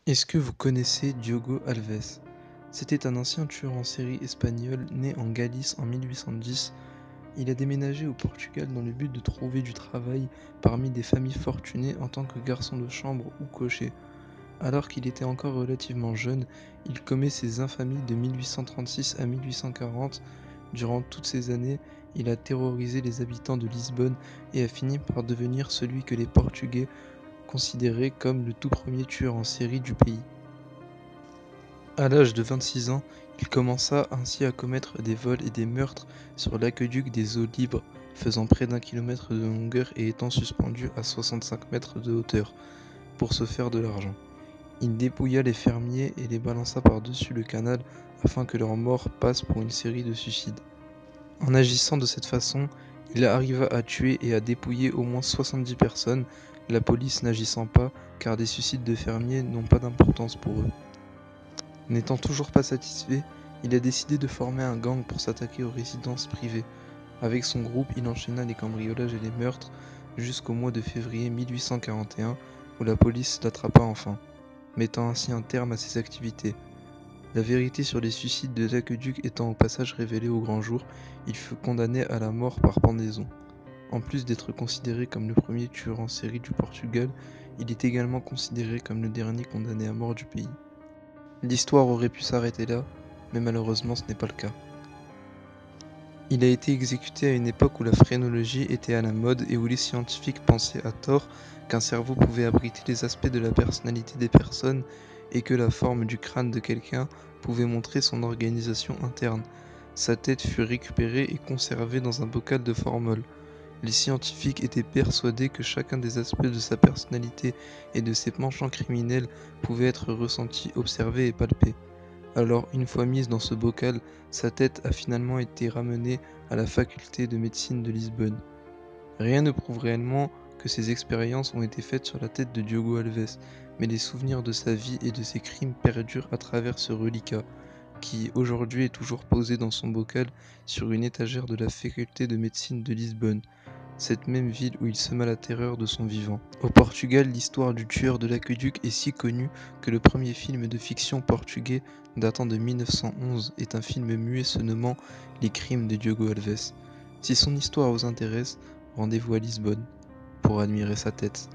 Est-ce que vous connaissez Diogo Alves? C'était un ancien tueur en série espagnol né en Galice en 1810. Il a déménagé au Portugal dans le but de trouver du travail parmi des familles fortunées en tant que garçon de chambre ou cocher. Alors qu'il était encore relativement jeune, il commet ses infamies de 1836 à 1840. Durant toutes ces années, il a terrorisé les habitants de Lisbonne et a fini par devenir celui que les Portugais considéraient comme le tout premier tueur en série du pays. À l'âge de 26 ans, il commença ainsi à commettre des vols et des meurtres sur l'aqueduc des Eaux Libres, faisant près d'1 kilomètre de longueur et étant suspendu à 65 mètres de hauteur, pour se faire de l'argent. Il dépouilla les fermiers et les balança par-dessus le canal afin que leur mort passe pour une série de suicides. En agissant de cette façon, il arriva à tuer et à dépouiller au moins 70 personnes, la police n'agissant pas car des suicides de fermiers n'ont pas d'importance pour eux. N'étant toujours pas satisfait, il a décidé de former un gang pour s'attaquer aux résidences privées. Avec son groupe, il enchaîna les cambriolages et les meurtres jusqu'au mois de février 1841 où la police l'attrapa enfin, mettant ainsi un terme à ses activités. La vérité sur les suicides de l'aqueduc étant au passage révélée au grand jour, il fut condamné à la mort par pendaison. En plus d'être considéré comme le premier tueur en série du Portugal, il est également considéré comme le dernier condamné à mort du pays. L'histoire aurait pu s'arrêter là, mais malheureusement ce n'est pas le cas. Il a été exécuté à une époque où la phrénologie était à la mode et où les scientifiques pensaient à tort qu'un cerveau pouvait abriter les aspects de la personnalité des personnes et que la forme du crâne de quelqu'un pouvait montrer son organisation interne. Sa tête fut récupérée et conservée dans un bocal de formol. Les scientifiques étaient persuadés que chacun des aspects de sa personnalité et de ses penchants criminels pouvait être ressenti, observé et palpé. Alors, une fois mise dans ce bocal, sa tête a finalement été ramenée à la faculté de médecine de Lisbonne. Rien ne prouve réellement que ces expériences ont été faites sur la tête de Diogo Alves, mais les souvenirs de sa vie et de ses crimes perdurent à travers ce reliquat, qui aujourd'hui est toujours posé dans son bocal sur une étagère de la faculté de médecine de Lisbonne, cette même ville où il sema la terreur de son vivant. Au Portugal, l'histoire du tueur de l'aqueduc est si connue que le premier film de fiction portugais datant de 1911 est un film muet se nommant Les crimes de Diogo Alves. Si son histoire vous intéresse, rendez-vous à Lisbonne pour admirer sa tête.